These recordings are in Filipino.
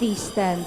Please stand.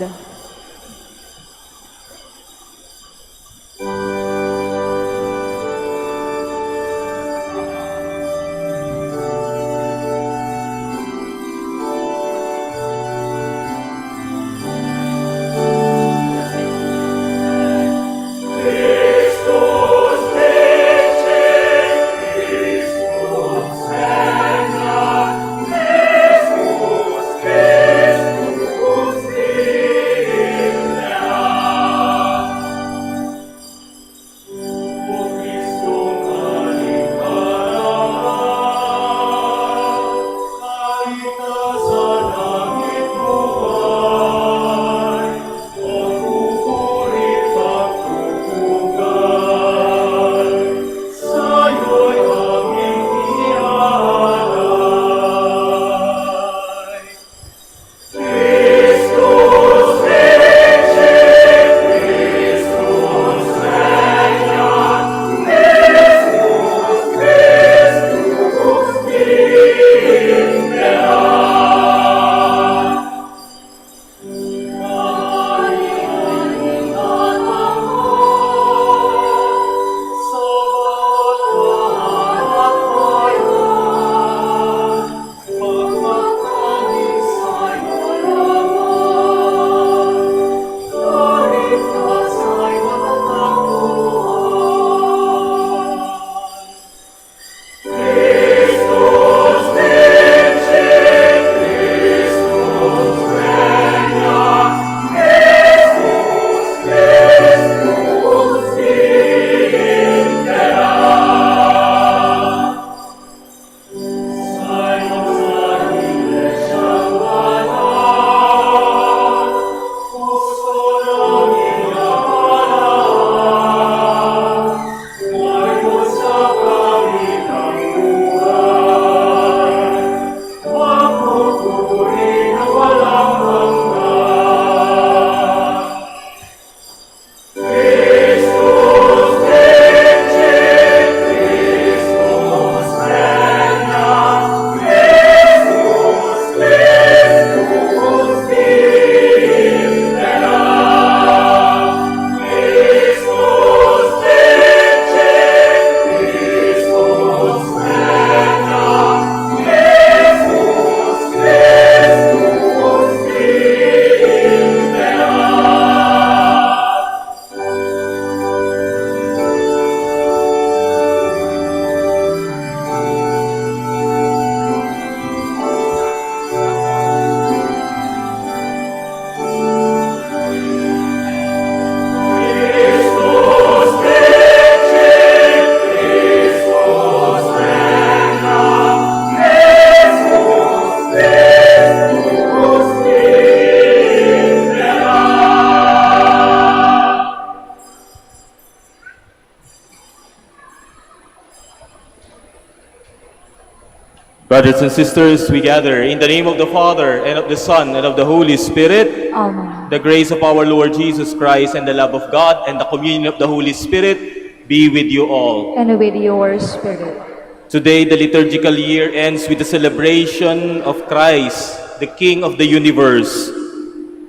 Brothers and sisters, we gather in the name of the Father, and of the Son, and of the Holy Spirit. Amen. The grace of our Lord Jesus Christ, and the love of God, and the communion of the Holy Spirit be with you all. And with your spirit. Today, the liturgical year ends with the celebration of Christ, the King of the universe.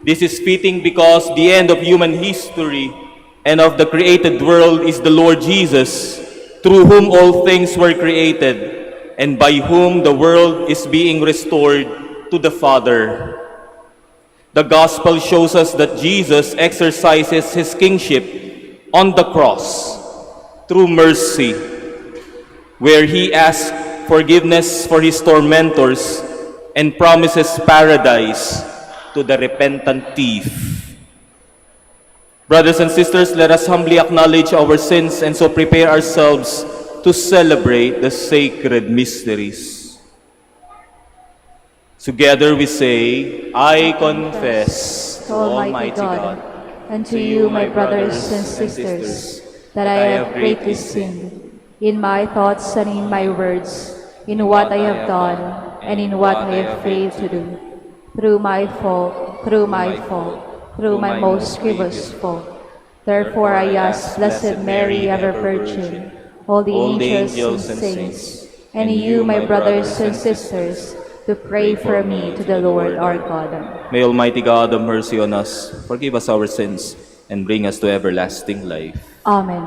This is fitting because the end of human history and of the created world is the Lord Jesus, through whom all things were created, and by whom the world is being restored to the Father. The Gospel shows us that Jesus exercises his kingship on the cross through mercy, where he asks forgiveness for his tormentors and promises paradise to the repentant thief. Brothers and sisters, let us humbly acknowledge our sins and so prepare ourselves to celebrate the sacred mysteries. Together we say, I confess to Almighty God, and to you, my brothers and sisters, that I have greatly sinned in my thoughts and in my words, in what I have done and in what I have failed to do, through my fault, through my most grievous fault. Therefore I ask Blessed Mary, ever Virgin, all the angels and saints, and you, my brothers and sisters, to pray for me to the Lord our God. May Almighty God have mercy on us, forgive us our sins, and bring us to everlasting life. Amen.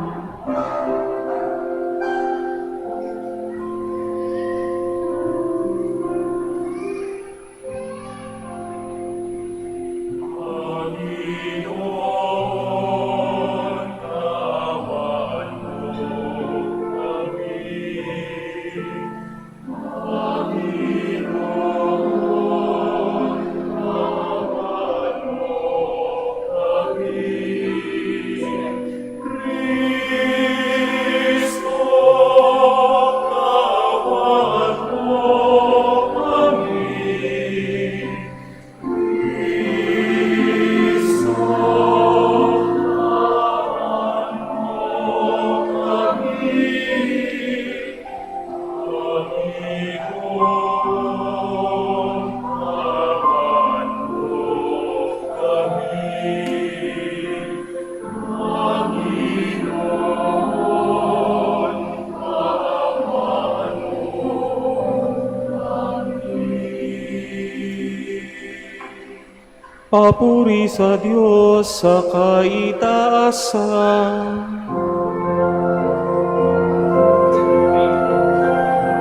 Papuri sa Diyos sa kaitaasan.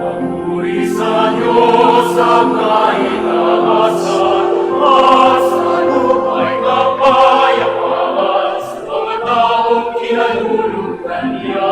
Papuri sa Diyos sa kaitaasan, at sa lupa'y kapayapaan sa mga taong kinalulugan niya.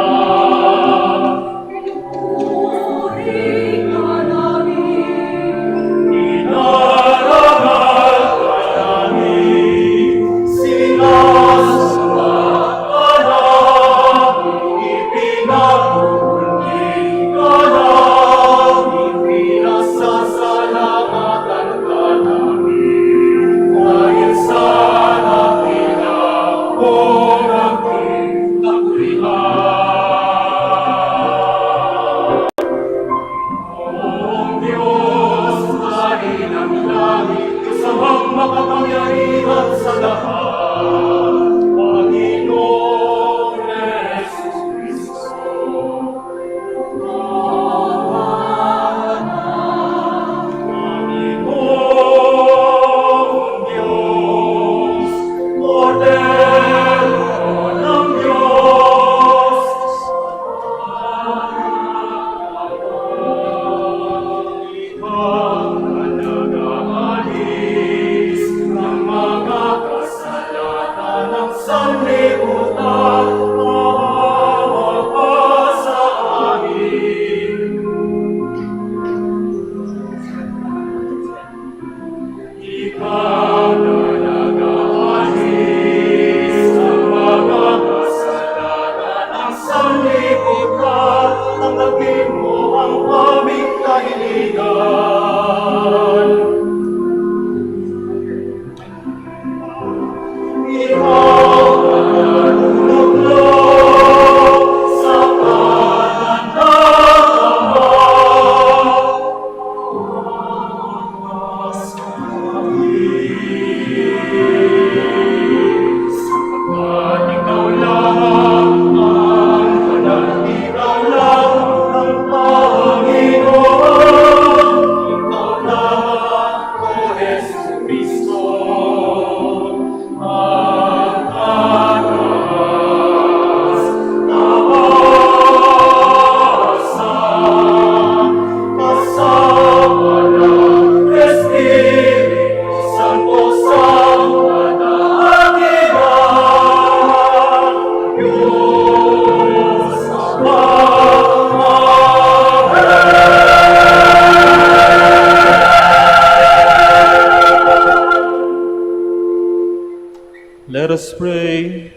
Let us pray.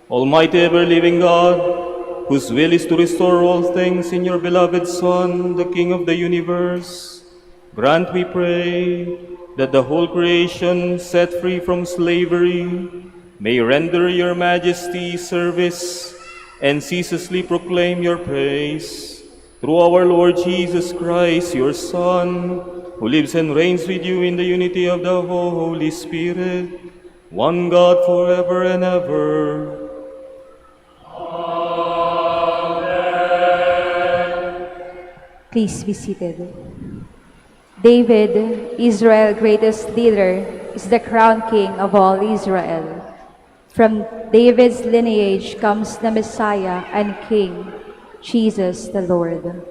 Almighty ever-living God, whose will is to restore all things in your beloved Son, the King of the universe, grant, we pray, that the whole creation, set free from slavery, may render your majesty service and ceaselessly proclaim your praise. Through our Lord Jesus Christ, your Son, who lives and reigns with you in the unity of the Holy Spirit, one God forever and ever. Please be seated. David, Israel's greatest leader, is the crowned king of all Israel. From David's lineage comes the Messiah and King, Jesus the Lord.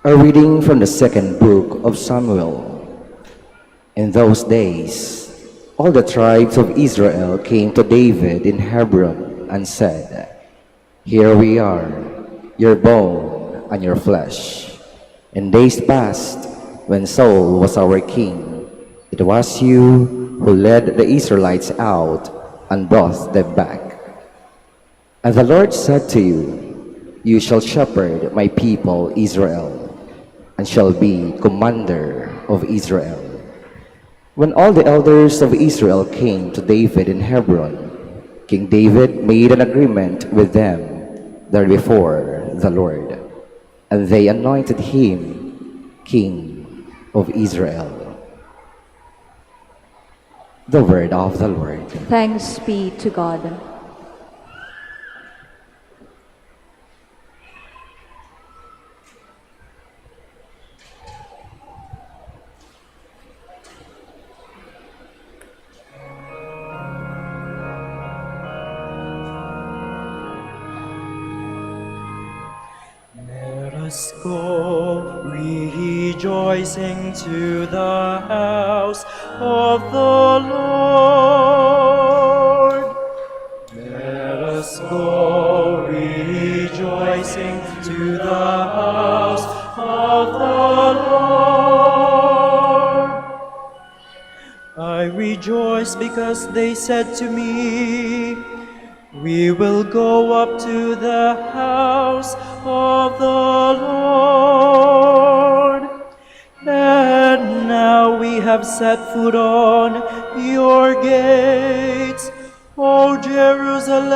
A reading from the second book of Samuel. In those days, all the tribes of Israel came to David in Hebron and said, "Here we are, your bone and your flesh. In days past, when Saul was our king, it was you who led the Israelites out and brought them back. And the Lord said to you, 'You shall shepherd my people Israel, and shall be commander of Israel.'" When all the elders of Israel came to David in Hebron, King David made an agreement with them there before the Lord, and they anointed him King of Israel. The word of the Lord. Thanks be to God. Let us go rejoicing to the house of the Lord. Let us go rejoicing to the house of the Lord. I rejoice because they said to me, "We will go up to the house of the Lord." And now we have set foot on your gates, O Jerusalem.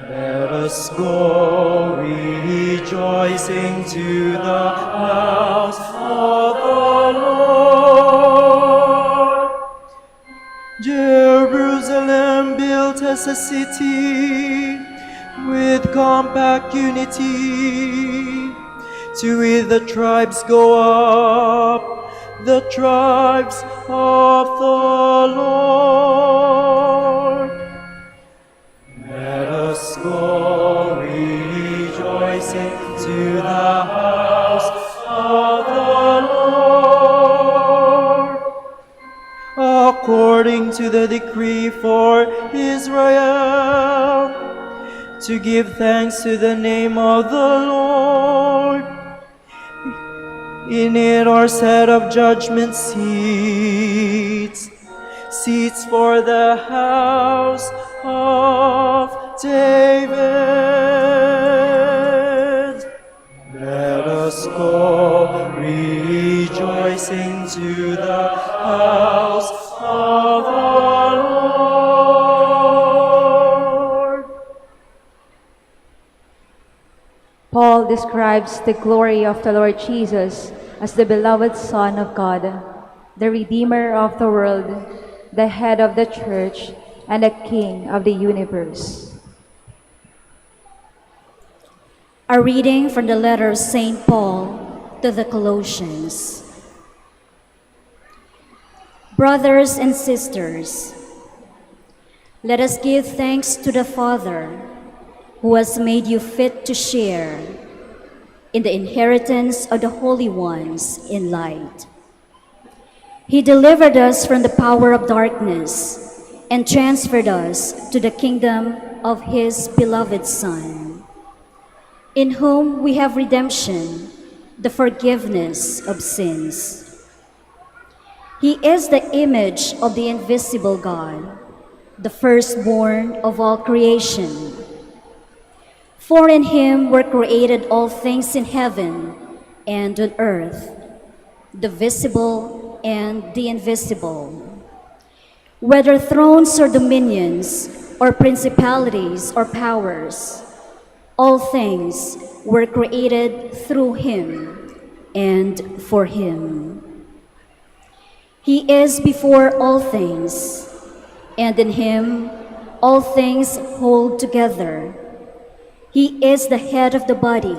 Let us go rejoicing to the house of the Lord. Jerusalem built as a city with compact unity. To it the tribes go up, the tribes of the Lord. Let us go rejoicing to the house of the Lord. According to the decree for Israel, to give thanks to the name of the Lord. In it are set up judgment seats, seats for the house of David. Let us go rejoicing to the house of the Lord. Paul describes the glory of the Lord Jesus as the beloved Son of God, the Redeemer of the world, the head of the church, and the King of the universe. A reading from the letter of St. Paul to the Colossians. Brothers and sisters, let us give thanks to the Father who has made you fit to share in the inheritance of the holy ones in light. He delivered us from the power of darkness and transferred us to the kingdom of his beloved Son, in whom we have redemption, the forgiveness of sins. He is the image of the invisible God, the firstborn of all creation. For in him were created all things in heaven and on earth, the visible and the invisible. Whether thrones or dominions, or principalities or powers, all things were created through him and for him. He is before all things, and in him all things hold together. He is the head of the body,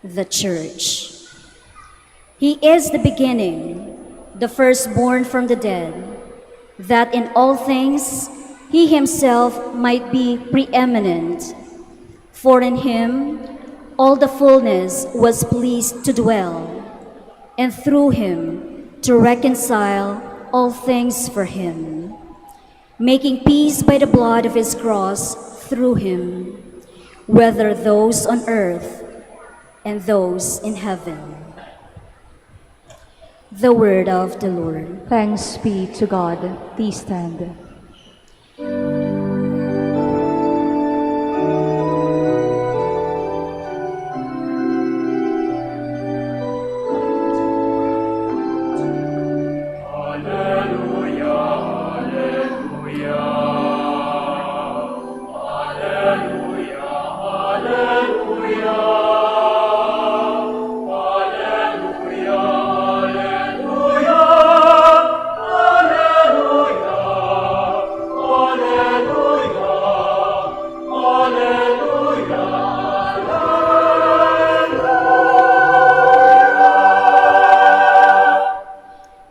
the church. He is the beginning, the firstborn from the dead, that in all things he himself might be preeminent. For in him all the fullness was pleased to dwell, and through him to reconcile all things for him, making peace by the blood of his cross through him, whether those on earth and those in heaven. The word of the Lord. Thanks be to God. Please stand.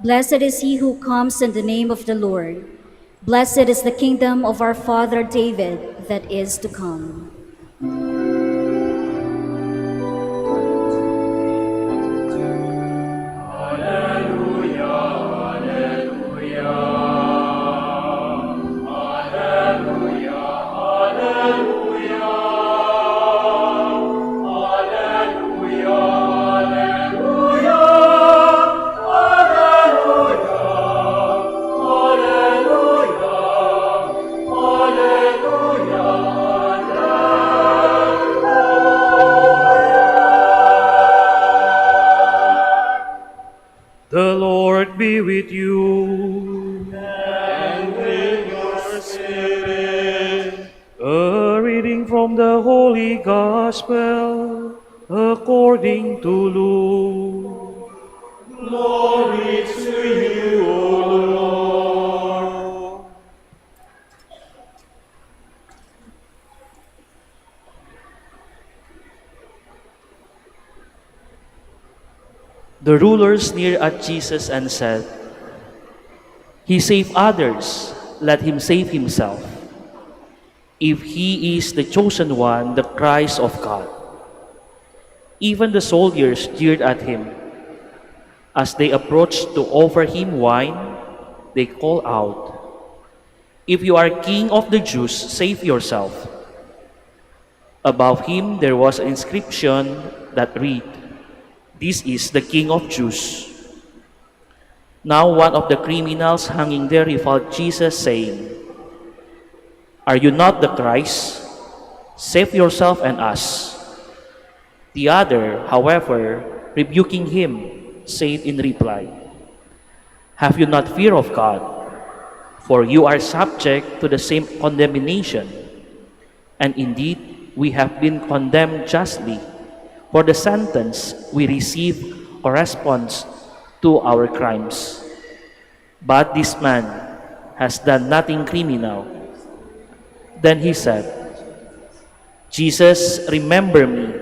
Blessed is he who comes in the name of the Lord. Blessed is the kingdom of our father David that is to come. The Lord be with you. And with your spirit. A reading from the Holy Gospel according to Luke. Glory to you, O Lord. The rulers sneered at Jesus and said, "He saved others, let him save himself. If he is the chosen one, the Christ of God." Even the soldiers jeered at him. As they approached to offer him wine, they called out, "If you are king of the Jews, save yourself." Above him there was an inscription that read, "This is the King of Jews." Now one of the criminals hanging there reviled Jesus, saying, "Are you not the Christ? Save yourself and us." The other, however, rebuking him, said in reply, "Have you not fear of God? For you are subject to the same condemnation. And indeed, we have been condemned justly, for the sentence we receive corresponds to our crimes. But this man has done nothing criminal." Then he said, "Jesus, remember me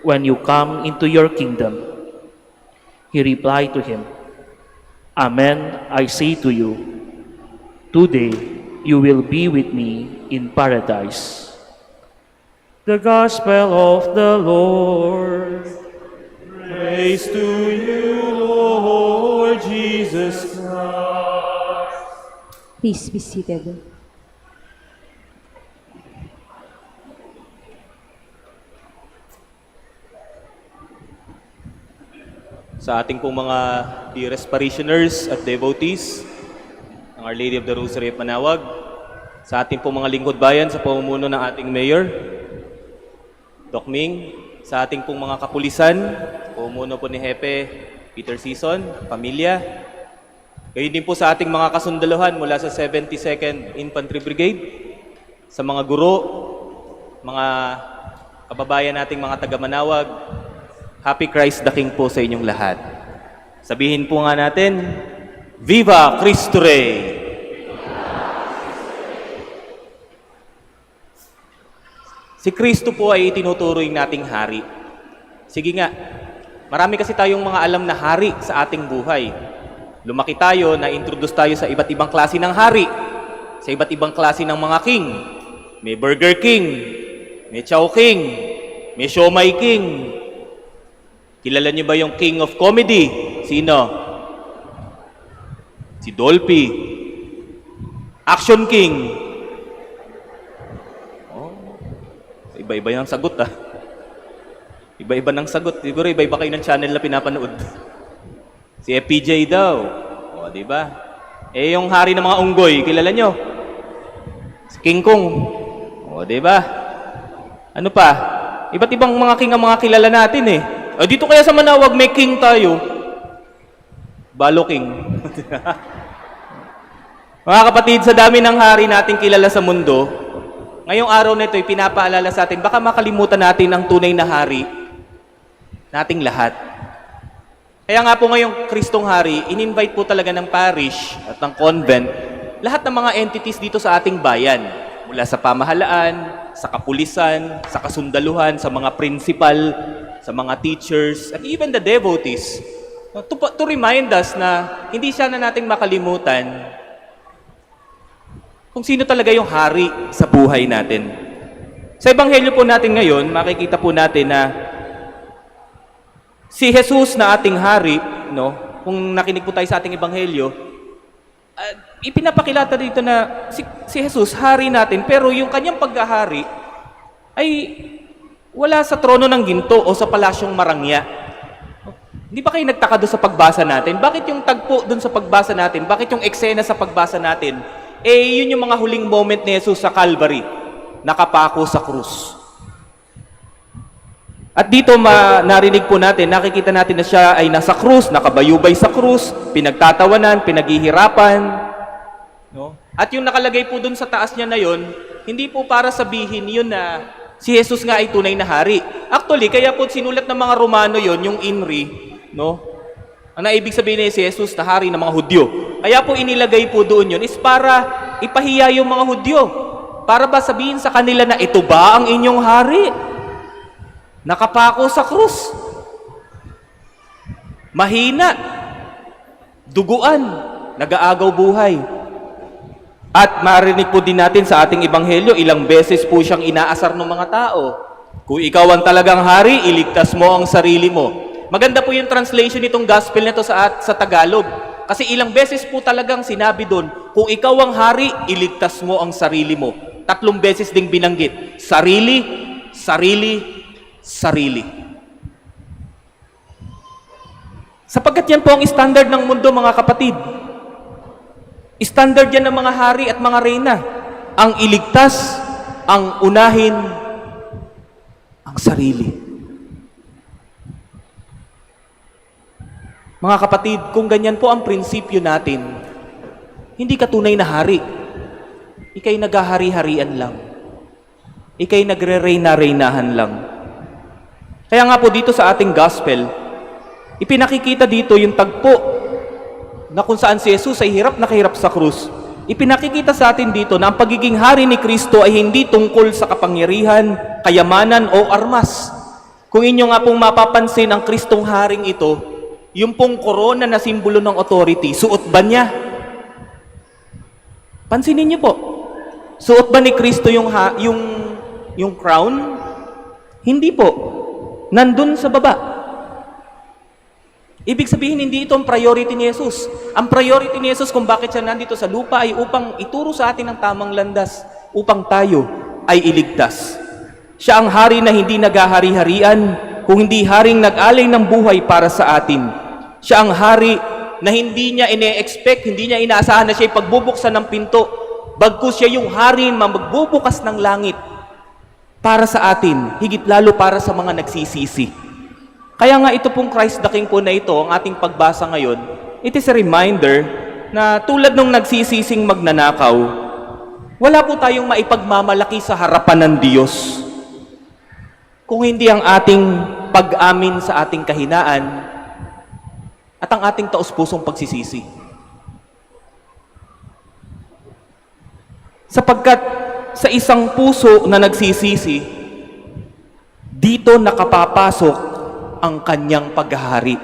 when you come into your kingdom." He replied to him, "Amen, I say to you, today you will be with me in paradise." The Gospel of the Lord. Praise to you, Lord Jesus Christ. Please be seated. Sa ating pong mga dearest parishioners at devotees ng Our Lady of the Rosary of Manaoag, sa ating pong mga lingkod bayan sa pamumuno ng ating Mayor, Doc Ming, sa ating pong mga kapulisan, pamumuno po ni Hepe Peter Season, pamilya, gayon din po sa ating mga kasundaluhan mula sa 72nd Infantry Brigade, sa mga guro, mga kababayan nating mga taga-Manaoag, Happy Christ the King po sa inyong lahat. Sabihin po nga natin, Viva Cristo Rey! Si Kristo po ay itinuturoy nating hari. Sige nga, marami kasi tayong mga alam na hari sa ating buhay. Lumaki tayo, na-introduce tayo sa iba't ibang klase ng hari, sa iba't ibang klase ng mga king. May Burger King, may Chow King, may Siomai King. Kilala niyo ba yung King of Comedy? Sino? Si Dolphy. Action King. Iba-iba yung sagot Iba-iba ng sagot. Siguro iba-iba kayo ng channel na pinapanood. Si FPJ daw. O, di ba? Eh, yung hari ng mga unggoy, kilala nyo? Si King Kong. O, di ba? Ano pa? Iba't ibang mga king ang mga kilala natin eh. O, dito kaya sa Manaoag may king tayo. Balo King. Mga kapatid, sa dami ng hari nating kilala sa mundo, ngayong araw na ito ay pinapaalala sa atin, baka makalimutan natin ang tunay na hari nating lahat. Kaya nga po ngayong Kristong Hari, in-invite po talaga ng parish at ng convent lahat ng mga entities dito sa ating bayan. Mula sa pamahalaan, sa kapulisan, sa kasundaluhan, sa mga principal, sa mga teachers, at even the devotees. To remind us na hindi sana nating makalimutan kung sino talaga yung hari sa buhay natin. Sa ebanghelyo po natin ngayon, makikita po natin na si Jesus na ating hari, no? Kung nakinig po tayo sa ating ebanghelyo, ipinapakilala dito na si Jesus, hari natin, pero yung kanyang paghahari ay wala sa trono ng ginto o sa palasyong marangya. Hindi ba kayo nagtaka doon sa pagbasa natin? Bakit yung tagpo doon sa pagbasa natin? Bakit yung eksena sa pagbasa natin? Eh, yun yung mga huling moment ni Jesus sa Calvary, nakapako sa krus. At dito narinig po natin, nakikita natin na siya ay nasa krus, nakabayubay sa krus, pinagtatawanan, pinaghihirapan. No? At yung nakalagay po dun sa taas niya na yun, hindi po para sabihin yun na si Jesus nga ay tunay na hari. Actually, kaya po sinulat ng mga Romano yun, yung INRI, no? Ang naibig sabihin ni si Jesus na hari ng mga Hudyo. Kaya po inilagay po doon yun is para ipahiya yung mga Hudyo. Para ba sabihin sa kanila na ito ba ang inyong hari? Nakapako sa krus. Mahina. Duguan. Nag-aagaw buhay. At marinig po din natin sa ating ebanghelyo, ilang beses po siyang inaasar ng mga tao. Kung ikaw ang talagang hari, iligtas mo ang sarili mo. Maganda po yung translation nitong gospel nito sa Tagalog. Kasi ilang beses po talagang sinabi doon, kung ikaw ang hari, iligtas mo ang sarili mo. 3 beses ding binanggit. Sarili, sarili, sarili. Sapagkat yan po ang standard ng mundo, mga kapatid. Standard yan ng mga hari at mga reyna. Ang iligtas, ang unahin, ang sarili. Mga kapatid, kung ganyan po ang prinsipyo natin, hindi ka tunay na hari. Ika'y naghahari-harian lang. Ika'y nagre-reyna-reynahan lang. Kaya nga po dito sa ating gospel, ipinakikita dito yung tagpo na kung saan si Jesus ay hirap na kahirap sa krus. Ipinakikita sa atin dito na ang pagiging hari ni Kristo ay hindi tungkol sa kapangyarihan, kayamanan o armas. Kung inyo nga pong mapapansin ang Kristong haring ito, yung pong korona na simbolo ng authority, suot ba niya? Pansinin niyo po. Suot ba ni Kristo yung crown? Hindi po. Nandun sa baba. Ibig sabihin, hindi ito ang priority ni Jesus. Ang priority ni Jesus kung bakit siya nandito sa lupa ay upang ituro sa atin ang tamang landas, upang tayo ay iligtas. Siya ang hari na hindi naghahari-harian, kung hindi haring nag-alay ng buhay para sa atin. Siya ang hari na hindi niya ine-expect, hindi niya inaasahan na siya ay pagbubuksan ng pinto. Bagkus siya yung hari na magbubukas ng langit para sa atin, higit lalo para sa mga nagsisisi. Kaya nga ito pong Christ the King po na ito, ang ating pagbasa ngayon, it is a reminder na tulad nung nagsisising magnanakaw, wala po tayong maipagmamalaki sa harapan ng Diyos kung hindi ang ating pag-amin sa ating kahinaan at ang ating taos-pusong pagsisisi. Sapagkat sa isang puso na nagsisisi, dito nakapapasok ang kanyang paghahari.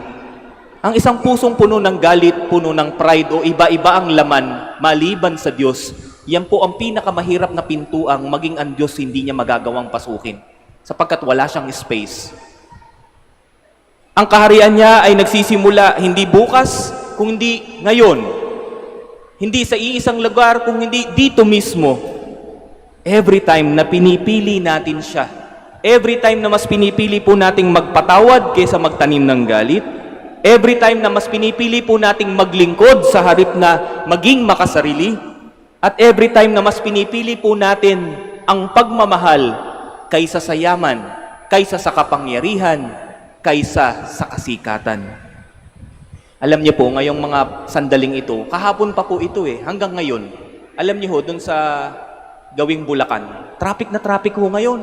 Ang isang pusong puno ng galit, puno ng pride o iba-iba ang laman maliban sa Diyos, yan po ang pinakamahirap na pintuang maging ang Diyos hindi niya magagawang pasukin sapagkat wala siyang space. Ang kaharian niya ay nagsisimula hindi bukas, kung hindi ngayon. Hindi sa iisang lugar, kung hindi dito mismo. Every time na pinipili natin siya, every time na mas pinipili po nating magpatawad kaysa magtanim ng galit, every time na mas pinipili po nating maglingkod sa harip na maging makasarili, at every time na mas pinipili po natin ang pagmamahal kaysa sa yaman, kaysa sa kapangyarihan, kaysa sa kasikatan. Alam niyo po, ngayong mga sandaling ito, kahapon pa po ito hanggang ngayon. Alam niyo ho, dun sa gawing Bulacan, traffic na traffic ho ngayon.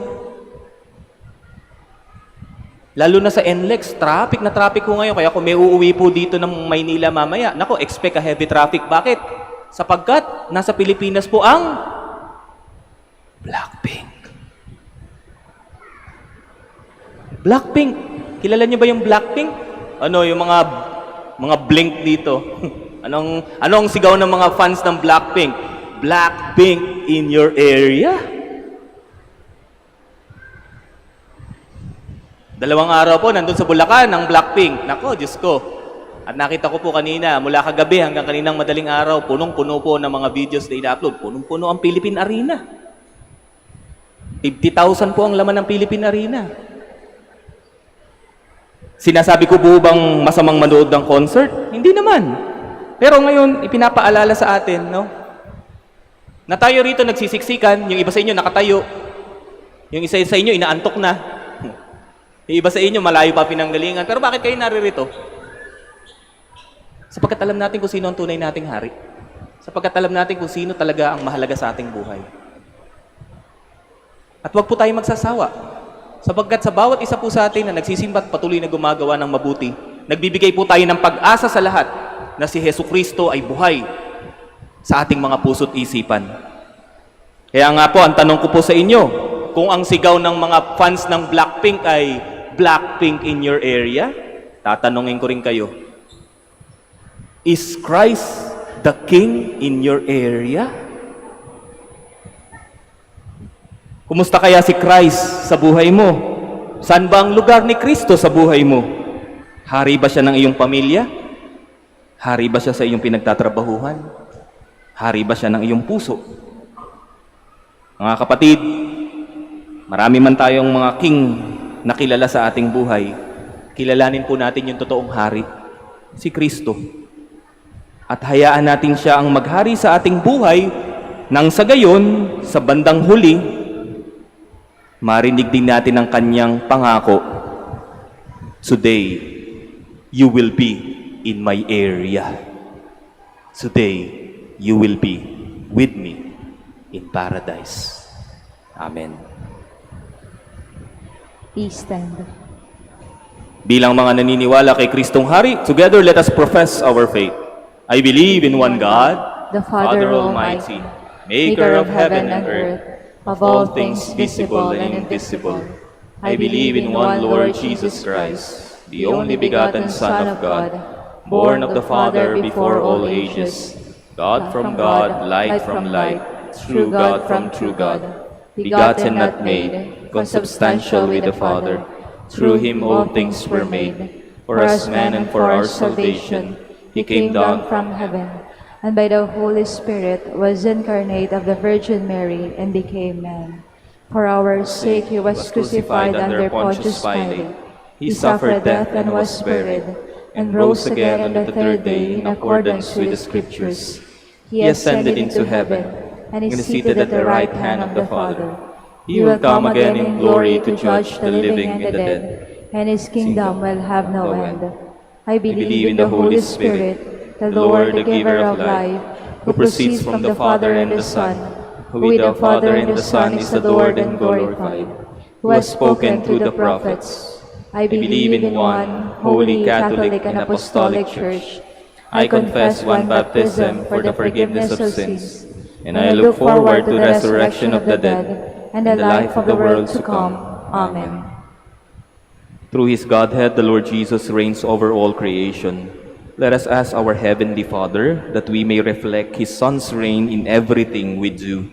Lalo na sa NLEX, traffic na traffic ho ngayon. Kaya kung may uuwi po dito ng Maynila mamaya, nako, expect a heavy traffic. Bakit? Sapagkat nasa Pilipinas po ang Blackpink. Blackpink. Kilala niyo ba yung Blackpink? Ano, yung mga blink dito. Anong sigaw ng mga fans ng Blackpink? Blackpink in your area? 2 araw po, nandun sa Bulacan, ang Blackpink. Nako, Diyos ko. At nakita ko po kanina, mula kagabi hanggang kaninang madaling araw, punong-puno po ng mga videos na ina-upload. Punong-puno ang Philippine Arena. 50,000 po ang laman ng Philippine Arena. Sinasabi ko po bang masamang manood ng concert? Hindi naman. Pero ngayon, ipinapaalala sa atin, no? Na tayo rito nagsisiksikan, yung iba sa inyo nakatayo, yung isa sa inyo inaantok na, yung iba sa inyo malayo pa pinanggalingan. Pero bakit kayo naririto? Sapagkat alam natin kung sino ang tunay nating hari. Sapagkat alam natin kung sino talaga ang mahalaga sa ating buhay. At huwag po tayo magsasawa. Sapagkat sa bawat isa po sa atin na nagsisimba at patuloy na gumagawa ng mabuti, nagbibigay po tayo ng pag-asa sa lahat na si Jesucristo ay buhay sa ating mga puso't isipan. Kaya nga po, ang tanong ko po sa inyo, kung ang sigaw ng mga fans ng Blackpink ay Blackpink in your area, tatanungin ko rin kayo, is Christ the King in your area? Kumusta kaya si Christ sa buhay mo? Saan ba ang lugar ni Kristo sa buhay mo? Hari ba siya ng iyong pamilya? Hari ba siya sa iyong pinagtatrabahuhan? Hari ba siya ng iyong puso? Mga kapatid, marami man tayong mga king na kilala sa ating buhay. Kilalanin po natin yung totoong hari, si Kristo. At hayaan natin siya ang maghari sa ating buhay nang sa gayon, sa bandang huli, marinig din natin ang kanyang pangako. Today, you will be in my area. Today, you will be with me in paradise. Amen. Please stand. Bilang mga naniniwala kay Kristong Hari, together let us profess our faith. I believe in one God, the Father Almighty, maker of heaven and earth, of all things visible and invisible. I believe in one Lord Jesus Christ, the only begotten Son of God, born of the Father before all ages, God from God, light from light, true God from true God, begotten not made, consubstantial with the Father. Through him all things were made. For us men and for our salvation, he came down from heaven, and by the Holy Spirit was incarnate of the Virgin Mary and became man. For our sake he was crucified under Pontius Pilate. He suffered death and was buried, and rose again on the third day in accordance with the Scriptures. He ascended into heaven, and is seated at the right hand of the Father. He will come again in glory to judge the living and the dead, and his kingdom will have no end. I believe in the Holy Spirit, the Lord, the giver of life, who proceeds from the Father and the Son, who with the Father and the Son is adored and glorified, who has spoken through the prophets. I believe in one holy, Catholic, and Apostolic Church. I confess one baptism for the forgiveness of sins, and I look forward to the resurrection of the dead and the life of the world to come. Amen. Through his Godhead, the Lord Jesus reigns over all creation. Let us ask our Heavenly Father that we may reflect his Son's reign in everything we do.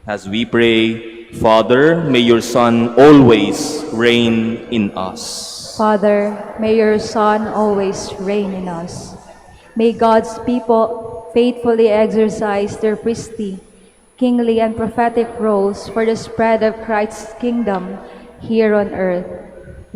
As we pray, Father, may your Son always reign in us. Father, may your Son always reign in us. May God's people faithfully exercise their priestly, kingly, and prophetic roles for the spread of Christ's kingdom here on earth.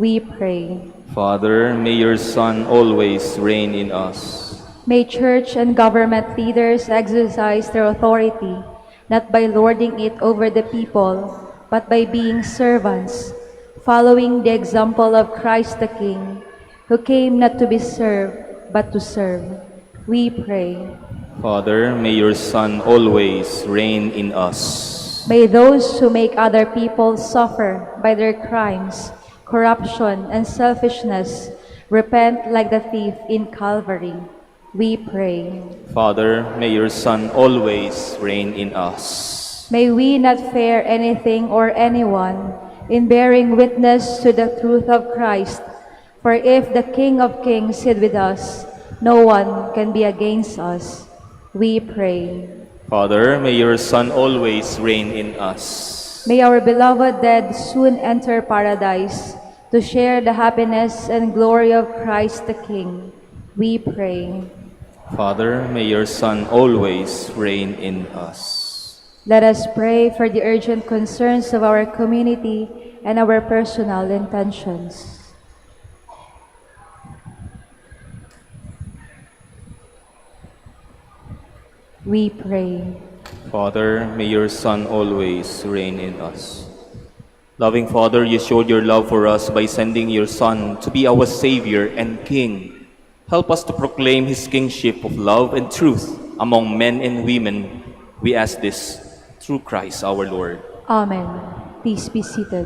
We pray. Father, may your Son always reign in us. May church and government leaders exercise their authority, not by lording it over the people, but by being servants, following the example of Christ the King, who came not to be served, but to serve. We pray. Father, may your Son always reign in us. May those who make other people suffer by their crimes, corruption, and selfishness repent like the thief in Calvary. We pray. Father, may your Son always reign in us. May we not fear anything or anyone in bearing witness to the truth of Christ. For if the King of Kings is with us, no one can be against us. We pray. Father, may your Son always reign in us. May our beloved dead soon enter paradise to share the happiness and glory of Christ the King. We pray. Father, may your Son always reign in us. Let us pray for the urgent concerns of our community and our personal intentions. We pray. Father, may your Son always reign in us. Loving Father, you showed your love for us by sending your Son to be our Savior and King. Help us to proclaim his kingship of love and truth among men and women. We ask this through Christ our Lord. Amen. Please be seated.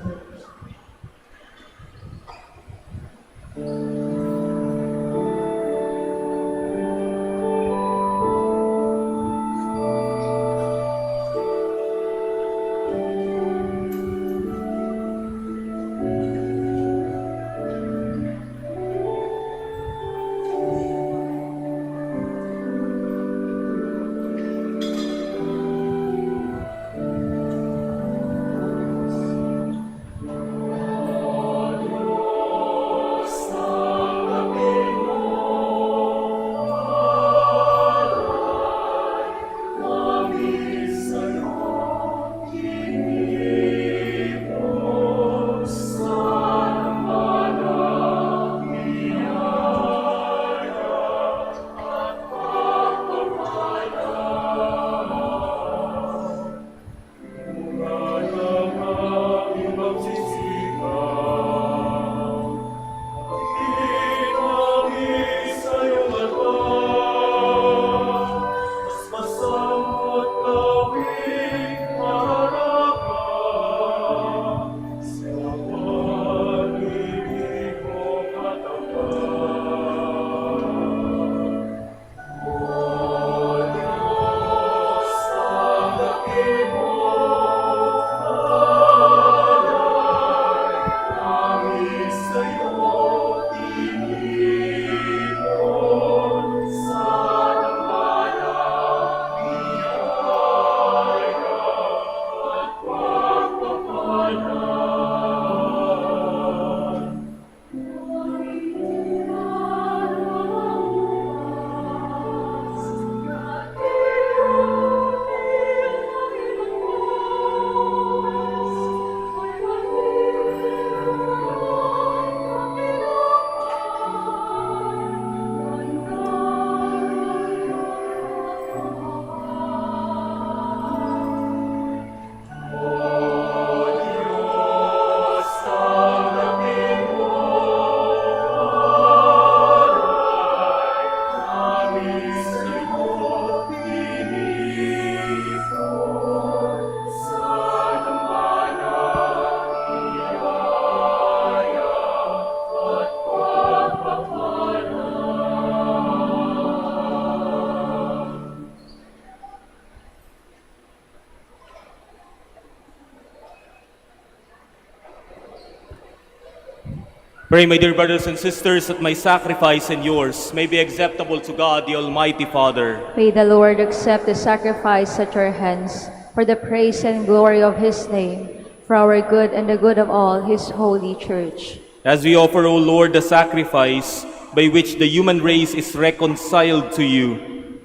Pray, my dear brothers and sisters, that my sacrifice and yours may be acceptable to God, the Almighty Father. May the Lord accept the sacrifice at your hands for the praise and glory of his name, for our good and the good of all his holy church. As we offer, O Lord, the sacrifice by which the human race is reconciled to you,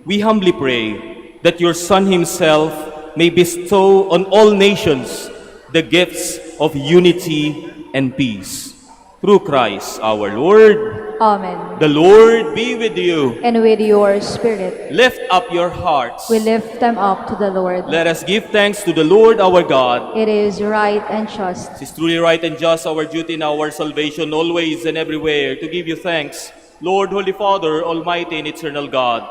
we humbly pray that your Son himself may bestow on all nations the gifts of unity and peace. Through Christ our Lord. Amen. The Lord be with you. And with your spirit, Lift up your hearts. we lift them up to the Lord. Let us give thanks to the Lord our God. It is right and just, It is truly right and just, our duty and our salvation, always and everywhere, to give you thanks, Lord, Holy Father, Almighty and Eternal God.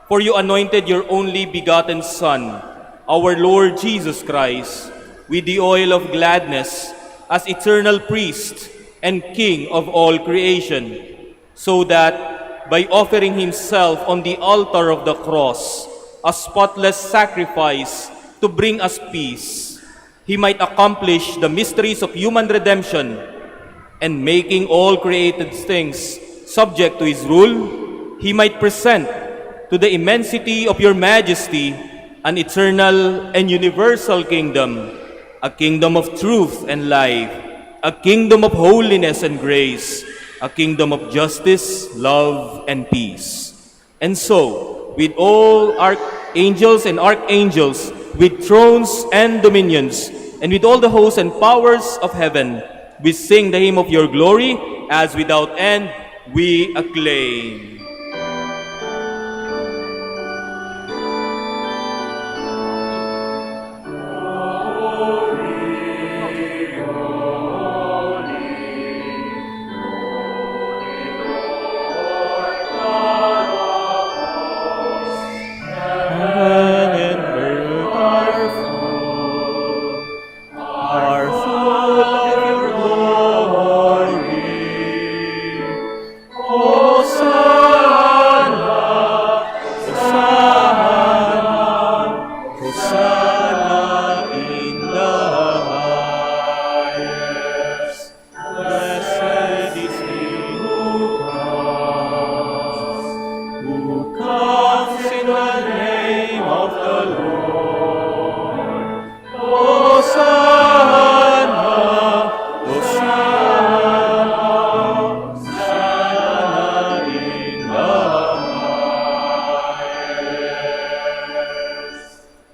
For you anointed your only begotten Son, our Lord Jesus Christ, with the oil of gladness as eternal priest and King of all creation, so that by offering himself on the altar of the cross, a spotless sacrifice to bring us peace, he might accomplish the mysteries of human redemption, and making all created things subject to his rule, he might present to the immensity of your majesty an eternal and universal kingdom, a kingdom of truth and life, a kingdom of holiness and grace, a kingdom of justice, love, and peace. And so, with all archangels and archangels, with thrones and dominions, and with all the hosts and powers of heaven, we sing the hymn of your glory, as without end we acclaim.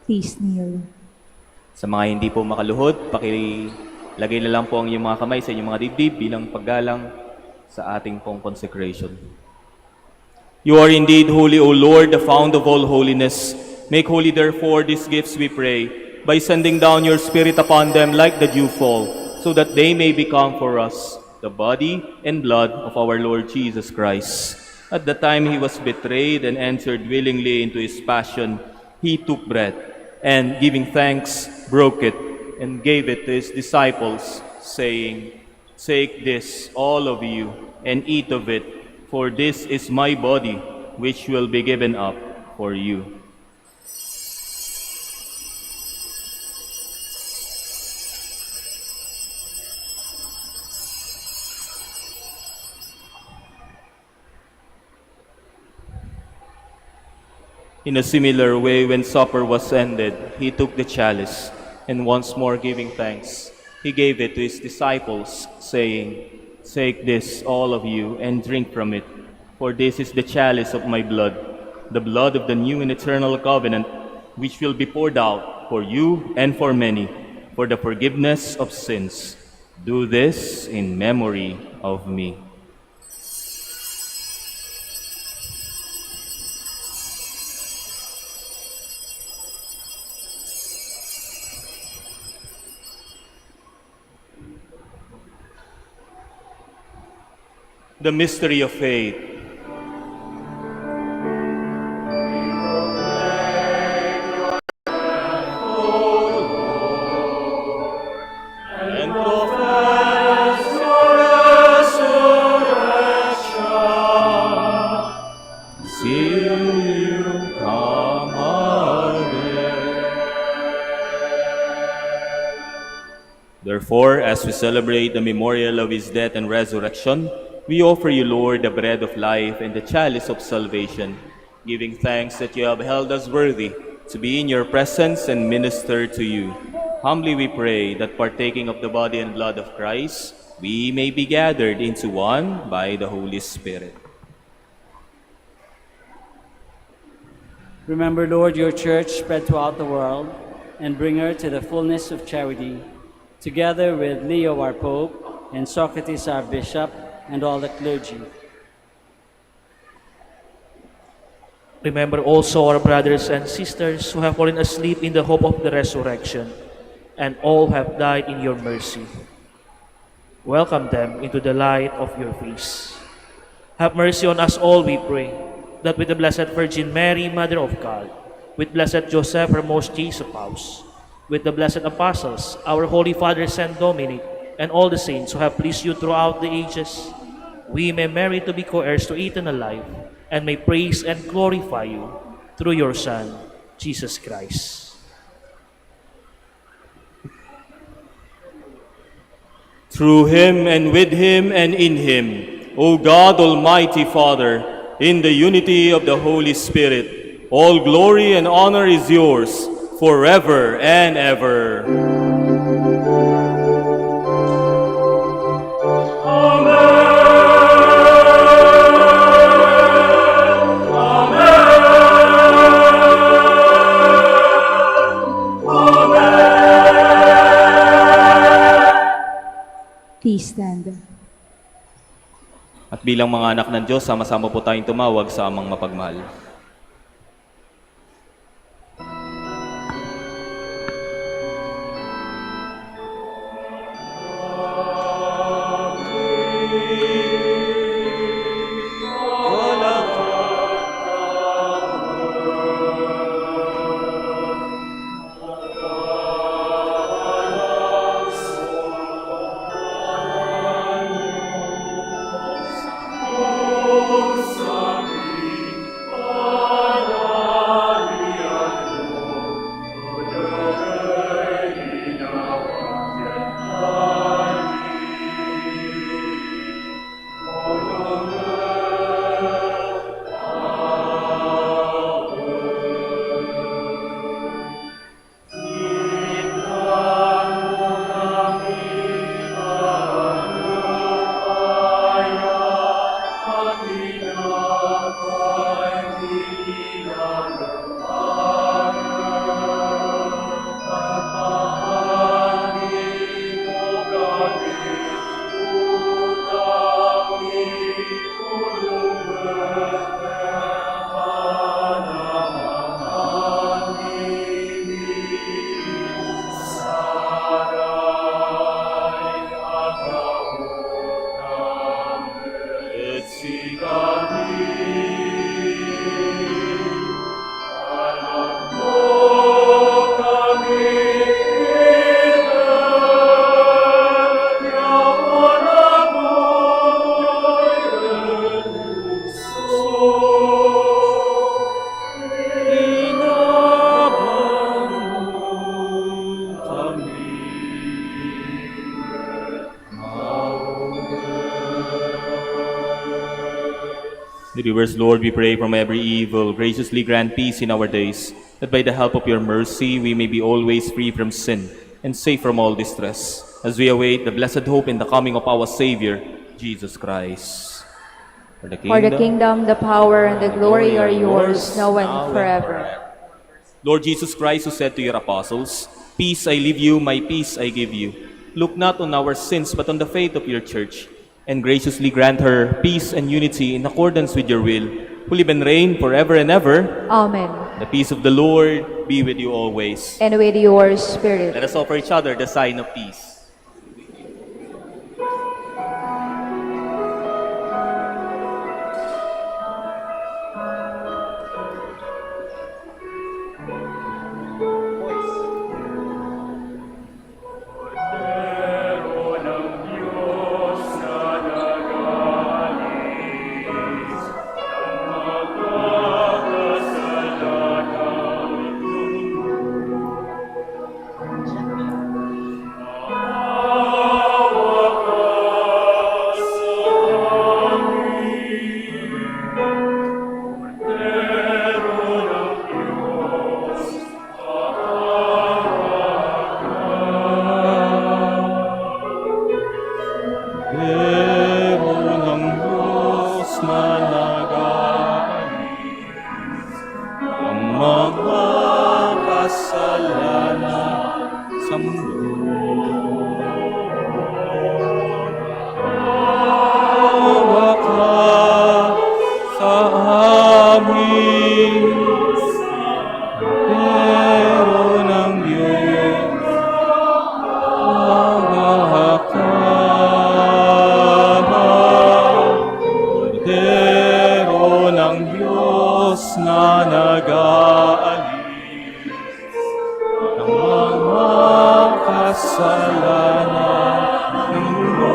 please kneel. Sa mga hindi po makaluhod, pakilagay na lang po ang inyong mga kamay sa inyong mga dibdib bilang paggalang sa ating pong consecration. You are indeed holy, O Lord, the fount of all holiness. Make holy, therefore, these gifts, we pray, by sending down your Spirit upon them like the dewfall, so that they may become for us the body and blood of our Lord Jesus Christ. At the time he was betrayed and entered willingly into his passion, he took bread, and giving thanks, broke it, and gave it to his disciples, saying, "Take this, all of you, and eat of it, for this is my body, which will be given up for you." In a similar way, when supper was ended, he took the chalice, and once more giving thanks, he gave it to his disciples, saying, "Take this, all of you, and drink from it, for this is the chalice of my blood, the blood of the new and eternal covenant, which will be poured out for you and for many, for the forgiveness of sins. Do this in memory of me." The mystery of faith. And profess your resurrection, till you come again. Therefore, as we celebrate the memorial of his death and resurrection, we offer you, Lord, the bread of life and the chalice of salvation, giving thanks that you have held us worthy to be in your presence and minister to you. Humbly we pray that partaking of the body and blood of Christ, we may be gathered into one by the Holy Spirit. Remember, Lord, your church spread throughout the world and bring her to the fullness of charity, together with Leo, our Pope, and Socrates, our Bishop, and all the clergy. Remember also our brothers and sisters who have fallen asleep in the hope of the resurrection, and all have died in your mercy. Welcome them into the light of your face. Have mercy on us all, we pray, that with the Blessed Virgin Mary, Mother of God, with Blessed Joseph, her most chaste spouse, with the blessed apostles, our Holy Father Saint Dominic, and all the saints who have pleased you throughout the ages, we may merit to be co-heirs to eternal life, and may praise and glorify you through your Son, Jesus Christ. Through him and with him and in him, O God, Almighty Father, in the unity of the Holy Spirit, all glory and honor is yours forever and ever. Please stand. At bilang mga anak ng Diyos, sama-sama po tayong tumawag sa amang mapagmahal. Deliver us, Lord, we pray, from every evil. Graciously grant peace in our days, that by the help of your mercy we may be always free from sin and safe from all distress, as we await the blessed hope in the coming of our Savior, Jesus Christ. For the kingdom, the power, and the glory are yours, now and forever. Lord Jesus Christ, who said to your apostles, "Peace I leave you, my peace I give you," look not on our sins, but on the faith of your church, and graciously grant her peace and unity in accordance with your will, who live and reign forever and ever. Amen. The peace of the Lord be with you always. And with your spirit. Let us offer each other the sign of peace. sa mundo. Awa ka sa amin, pero ng Diyos, awa ka. Kordero ng Diyos na nag-aalis ng mga kasalanan ng mundo.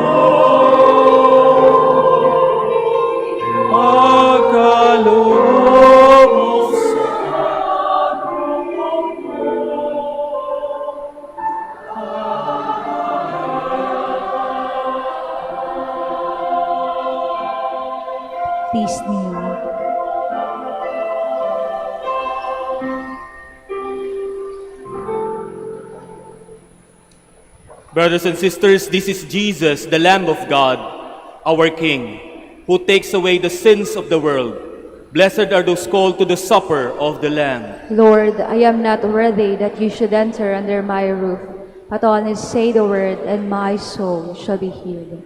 Pagkaloob mo sa Please kneel. Brothers and sisters, this is Jesus, the Lamb of God, our King, who takes away the sins of the world. Blessed are those called to the supper of the Lamb. Lord, I am not worthy that you should enter under my roof, but only say the word, and my soul shall be healed.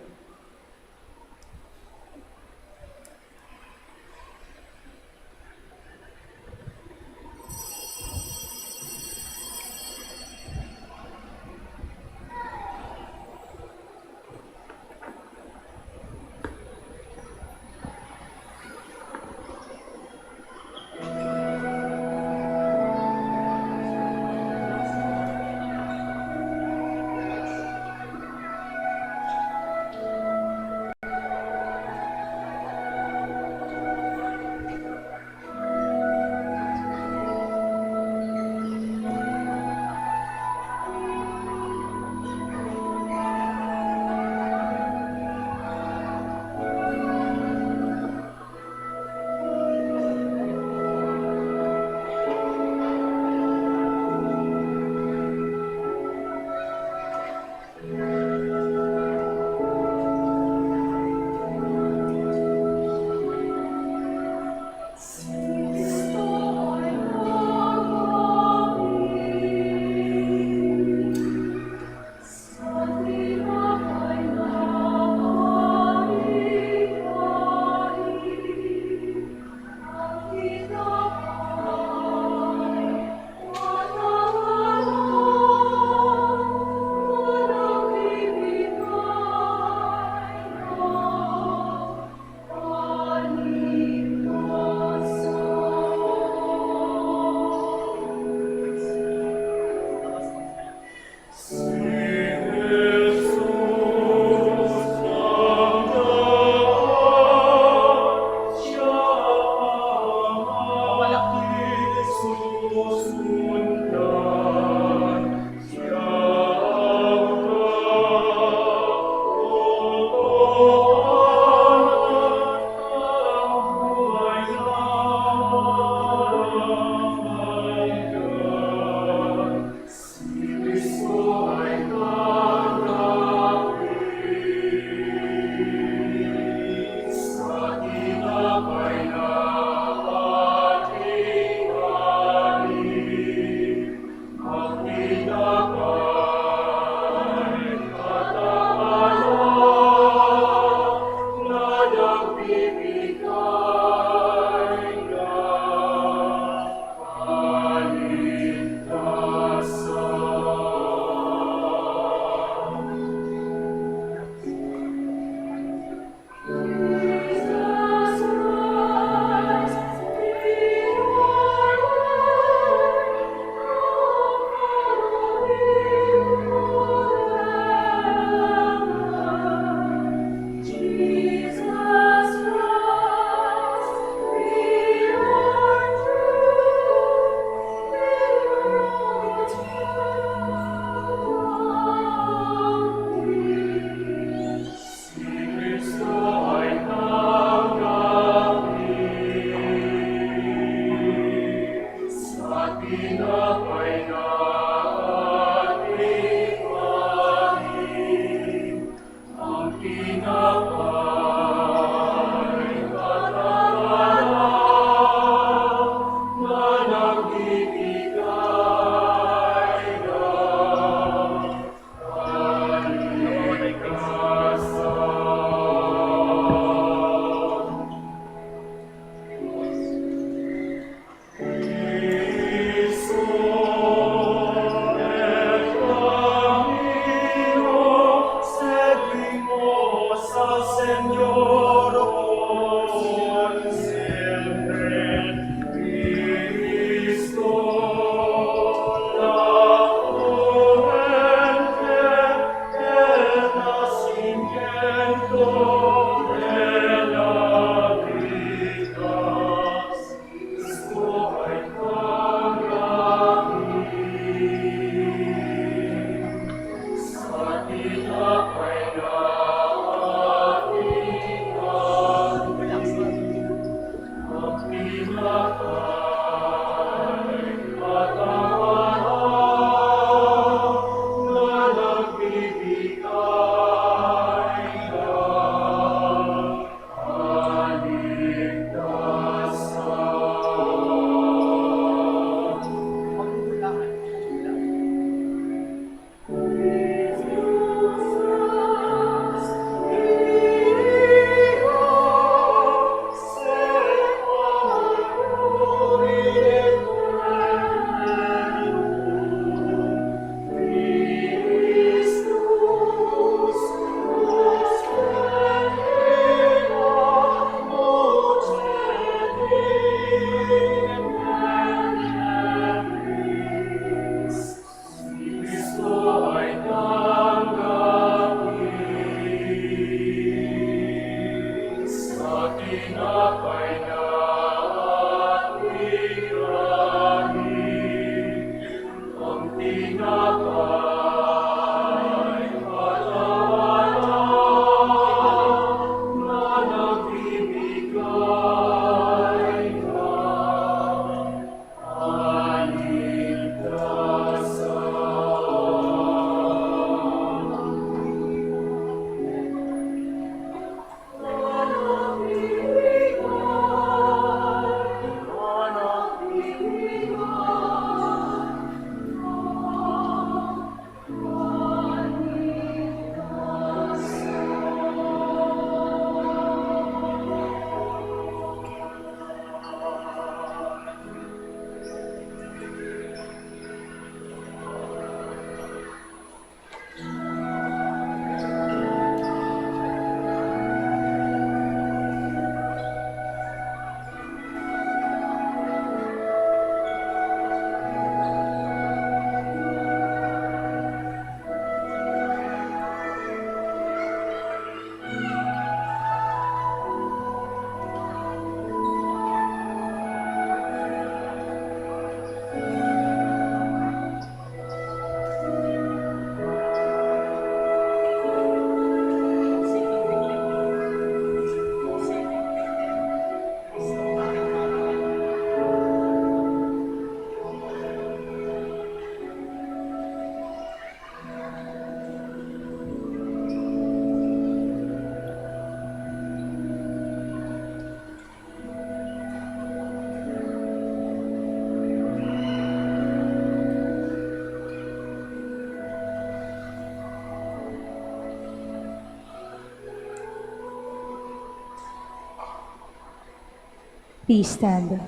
Please stand.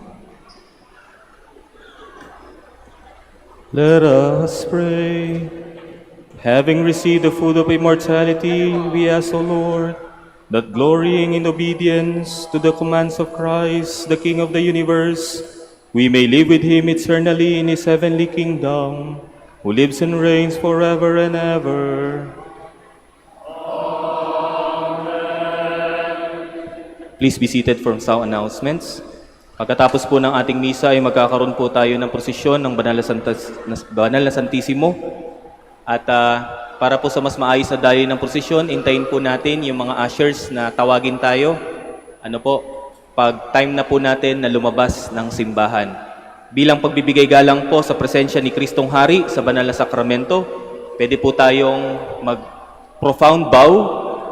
Let us pray. Having received the food of immortality, we ask, O Lord, that glorying in obedience to the commands of Christ, the King of the universe, we may live with him eternally in his heavenly kingdom, who lives and reigns forever and ever. Please be seated for sound announcements. Pagkatapos po ng ating misa ay magkakaroon po tayo ng prosesyon ng Banal na Santissimo. At para po sa mas maayos na dayo ng prosesyon, intayin po natin yung mga ushers na tawagin tayo. Pag time na po natin na lumabas ng simbahan. Bilang pagbibigay galang po sa presensya ni Kristong Hari sa Banal na Sakramento, pwede po tayong mag-profound bow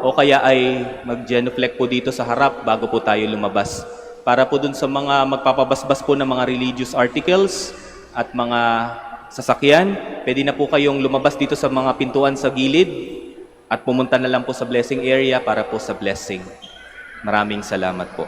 o kaya ay mag-genuflect po dito sa harap bago po tayo lumabas. Para po dun sa mga magpapabasbas po ng mga religious articles at mga sasakyan, pwede na po kayong lumabas dito sa mga pintuan sa gilid at pumunta na lang po sa blessing area para po sa blessing. Maraming salamat po.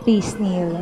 Please kneel.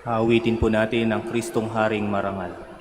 Awitin po natin ang Kristong Haring Marangal.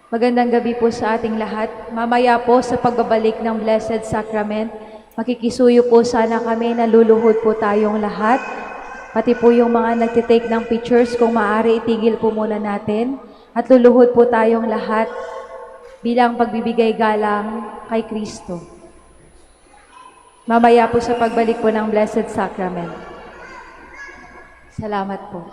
Magandang gabi po sa ating lahat. Mamaya po sa pagbabalik ng Blessed Sacrament, makikisuyo po sana kami, naluluhod po tayong lahat. Pati po yung mga nagtitake ng pictures, kung maaari itigil po muna natin. At luluhod po tayong lahat bilang pagbibigay galang kay Kristo. Mamaya po sa pagbalik po ng Blessed Sacrament. Salamat po.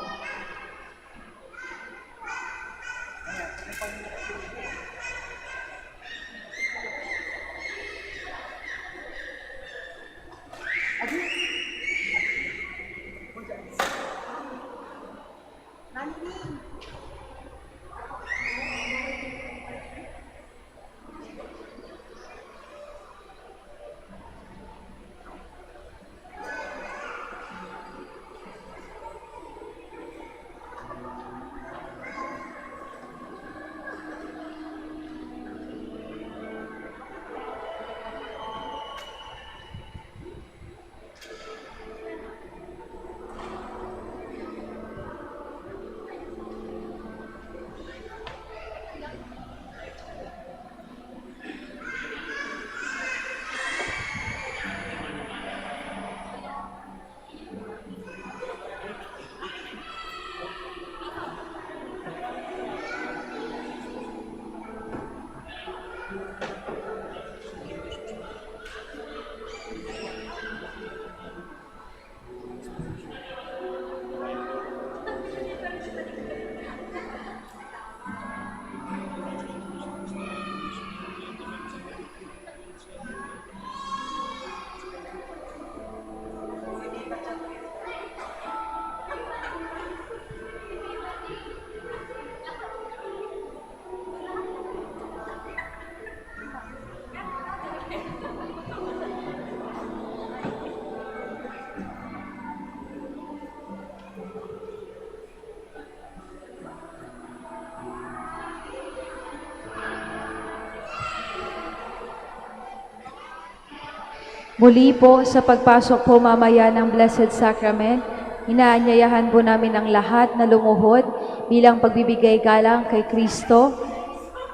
Muli po sa pagpasok po mamaya ng Blessed Sacrament, inaanyayahan po namin ang lahat na lumuhod bilang pagbibigay galang kay Kristo.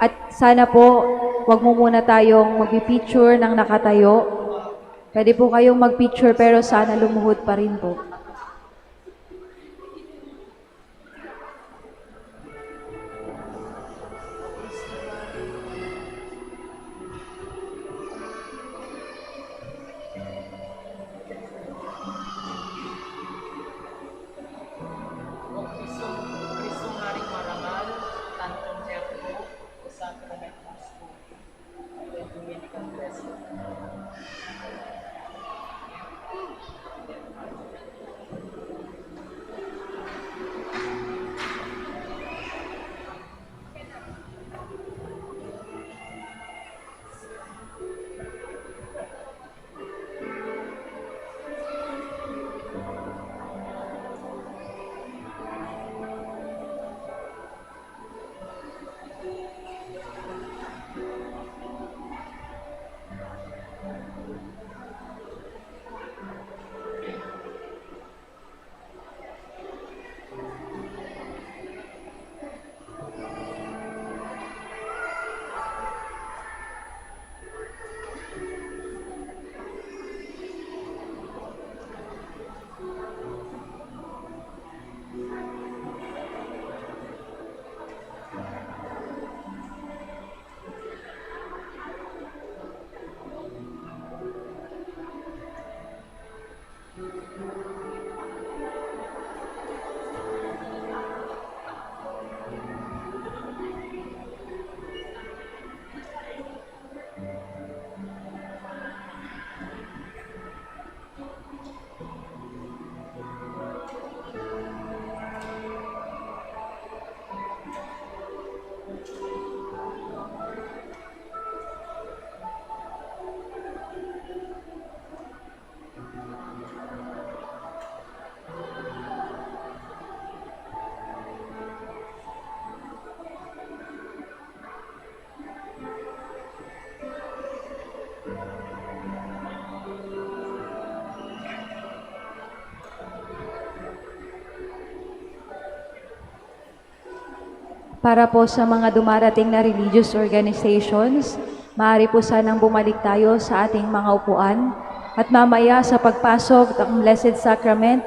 At sana po, wag mo muna tayong magpipicture ng nakatayo. Pwede po kayong magpicture pero sana lumuhod pa rin po. Para po sa mga dumarating na religious organizations, maaari po sanang bumalik tayo sa ating mga upuan at mamaya sa pagpasok ng Blessed Sacrament,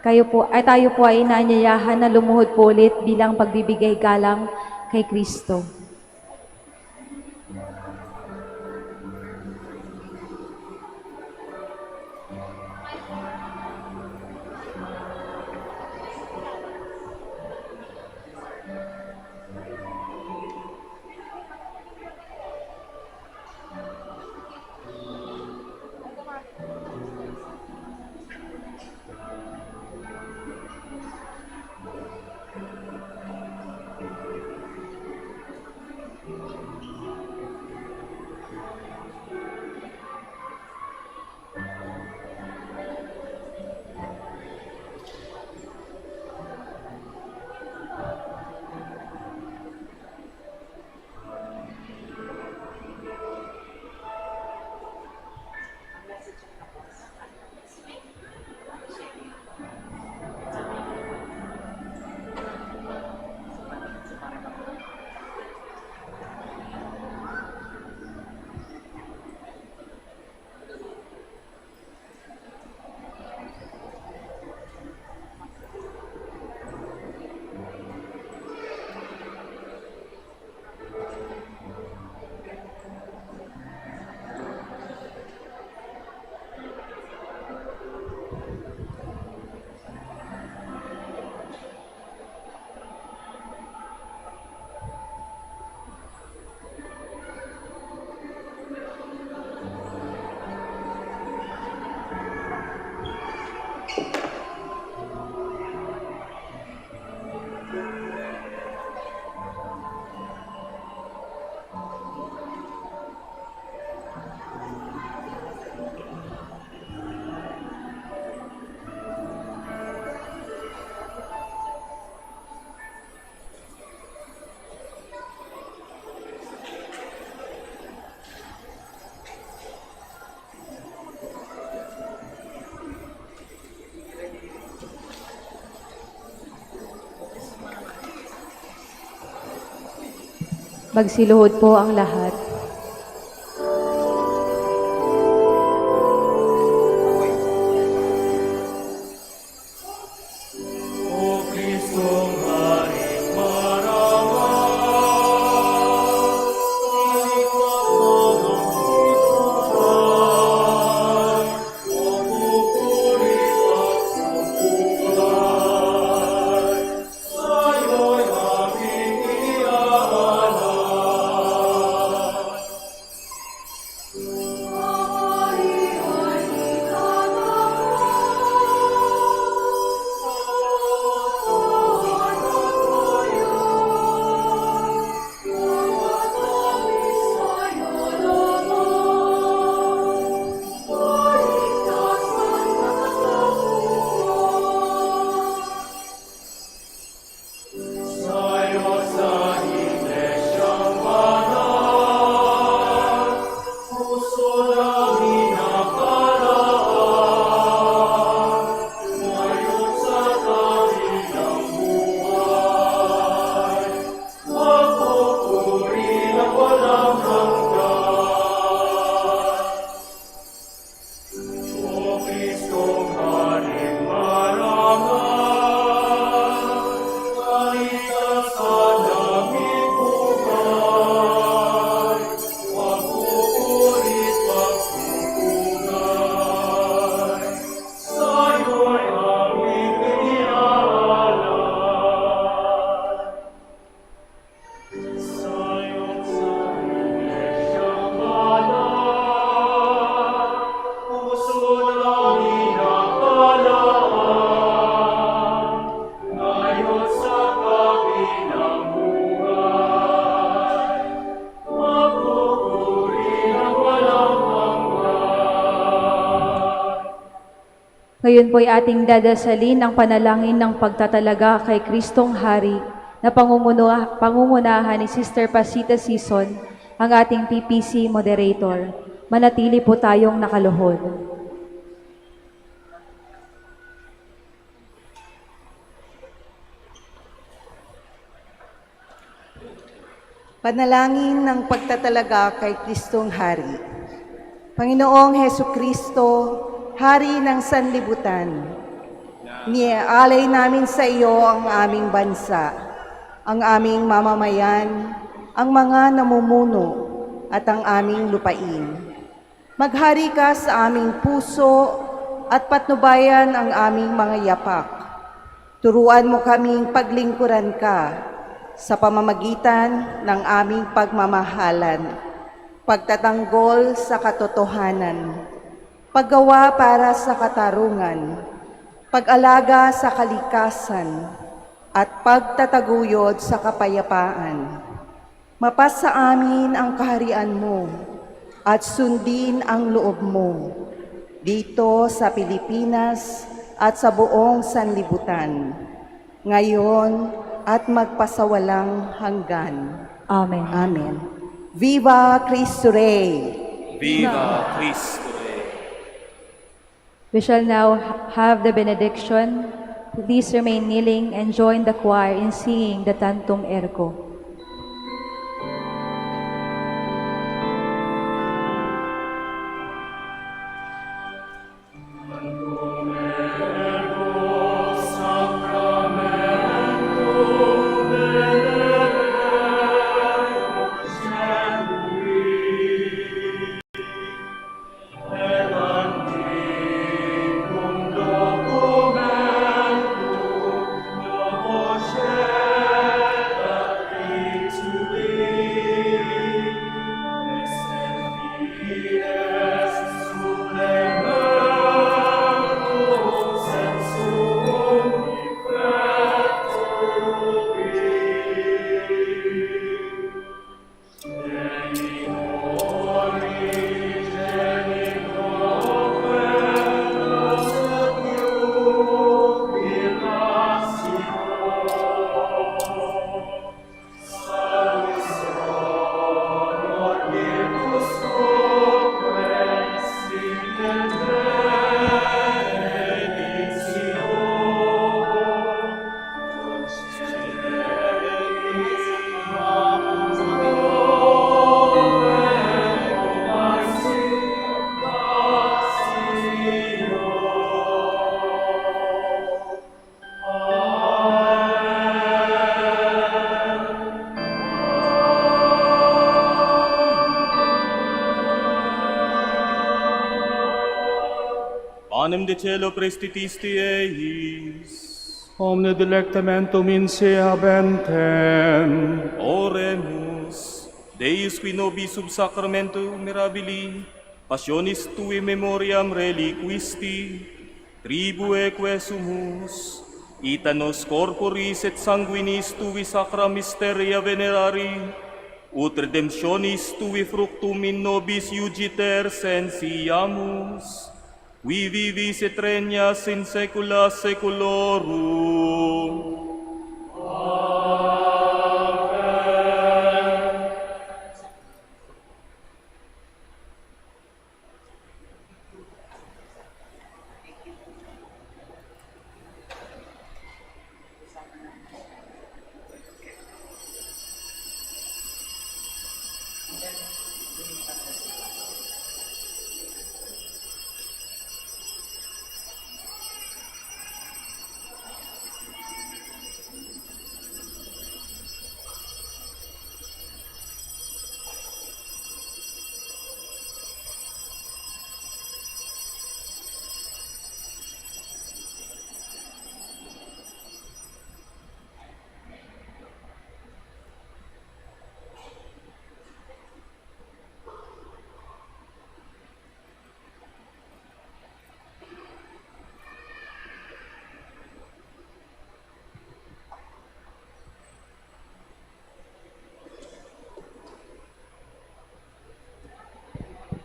tayo po ay inaanyayahan na lumuhod po ulit bilang pagbibigay galang kay Kristo. Magsiluhod po ang lahat. Ngayon po'y ating dadasalin ang panalangin ng pagtatalaga kay Kristong Hari na pangungunahan ni Sister Pasita Sison, ang ating PPC moderator. Manatili po tayong nakaluhod. Panalangin ng pagtatalaga kay Kristong Hari. Panginoong Hesu Kristo, Hari ng sanlibutan, niaalay namin sa iyo ang aming bansa, ang aming mamamayan, ang mga namumuno, at ang aming lupain. Maghari ka sa aming puso at patnubayan ang aming mga yapak. Turuan mo kaming paglingkuran ka sa pamamagitan ng aming pagmamahalan, pagtatanggol sa katotohanan, paggawa para sa katarungan, pag-alaga sa kalikasan, at pagtataguyod sa kapayapaan. Mapasa amin ang kaharian mo at sundin ang loob mo dito sa Pilipinas at sa buong sanlibutan, ngayon at magpasawalang hanggan. Amen. Amen. Viva Cristo Rey! Viva Cristo Rey! We shall now have the benediction. Please remain kneeling and join the choir in singing the Tantum Ergo. Panem de cielo prestitisti eis. Omne delectamentum in se habentem. Oremus. Deus qui nobis sub sacramento mirabili, passionis tui memoriam reliquisti, tribueque sumus, ita nos corporis et sanguinis tui sacra mysteria venerari, ut redemptionis tui fructum in nobis iugiter sensiamus, qui vivis et regnas in saecula saeculorum.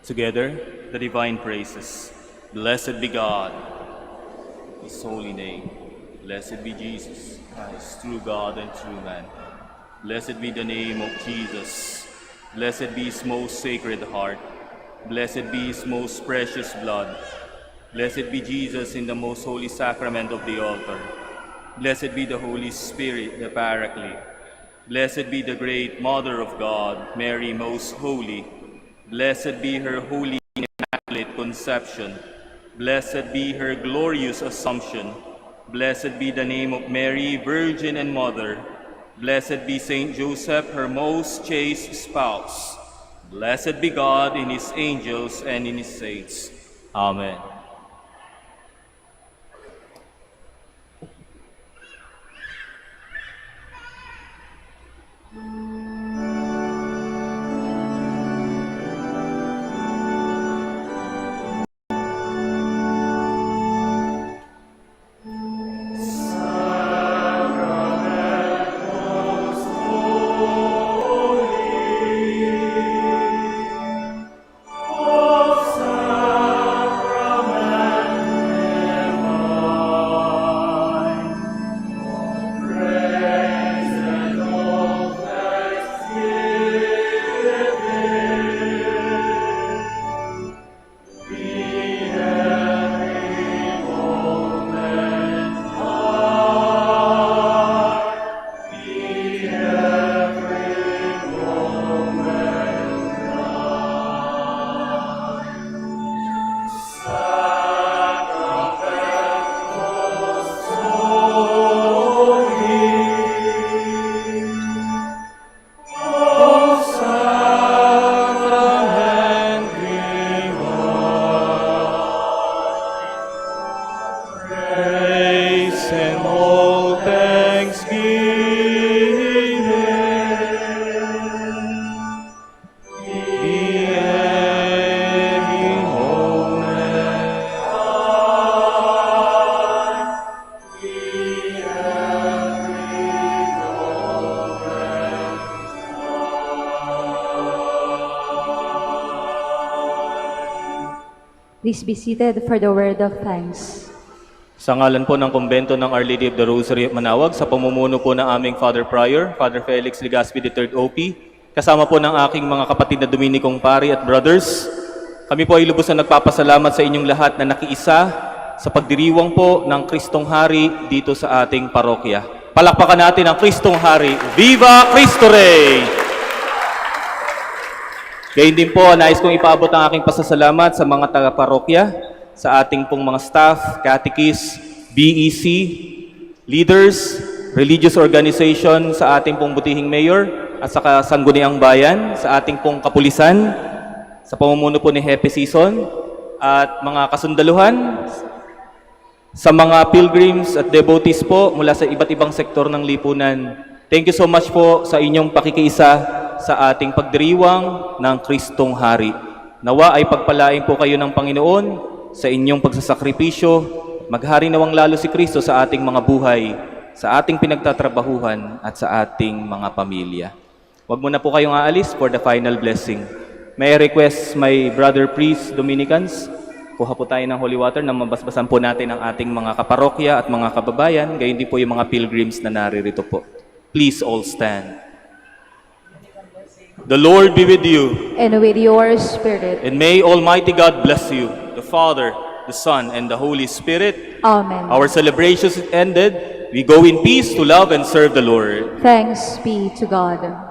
Together, the divine praises. Blessed be God, His holy name. Blessed be Jesus, Christ, true God and true man. Blessed be the name of Jesus. Blessed be His most sacred heart. Blessed be His most precious blood. Blessed be Jesus in the most holy sacrament of the altar. Blessed be the Holy Spirit, the Paraclete. Blessed be the great Mother of God, Mary Most Holy. Blessed be her holy and immaculate conception. Blessed be her glorious Assumption. Blessed be the name of Mary, Virgin and Mother. Blessed be Saint Joseph, her most chaste spouse. Blessed be God in his angels and in his saints. Amen. Please be seated for the word of thanks. Sa ngalan po ng Kumbento ng Our Lady of the Rosary of Manaoag, sa pamumuno po ng aming Father Prior, Father Felix Legaspi III OP, kasama po ng aking mga kapatid na Dominicong Pari at Brothers, kami po ay lubos na nagpapasalamat sa inyong lahat na nakiisa sa pagdiriwang po ng Kristong Hari dito sa ating parokya. Palakpakan natin ang Kristong Hari. Viva Cristo Rey! Gayun din po, nais kong ipaabot ang aking pasasalamat sa mga taga-parokya, sa ating pong mga staff, catechists, BEC, leaders, religious organization, sa ating pong butihing mayor at sa sangguniang bayan, sa ating pong kapulisan, sa pamumuno po ni Hepe Season, at mga kasundaluhan, sa mga pilgrims at devotees po mula sa iba't ibang sektor ng lipunan. Thank you so much po sa inyong pakikiisa sa ating pagdiriwang ng Kristong Hari. Nawa ay pagpalain po kayo ng Panginoon sa inyong pagsasakripisyo. Maghari nawang lalo si Kristo sa ating mga buhay, sa ating pinagtatrabahuhan at sa ating mga pamilya. Huwag muna po kayong aalis for the final blessing. May I request my brother priest Dominicans, kuha po tayo ng holy water na mabasbasan po natin ang ating mga kaparokya at mga kababayan, gayon din po yung mga pilgrims na naririto po. Please all stand. The Lord be with you. And with your spirit. And may Almighty God bless you, the Father, the Son, and the Holy Spirit. Amen. Our celebrations ended. We go in peace to love and serve the Lord. Thanks be to God.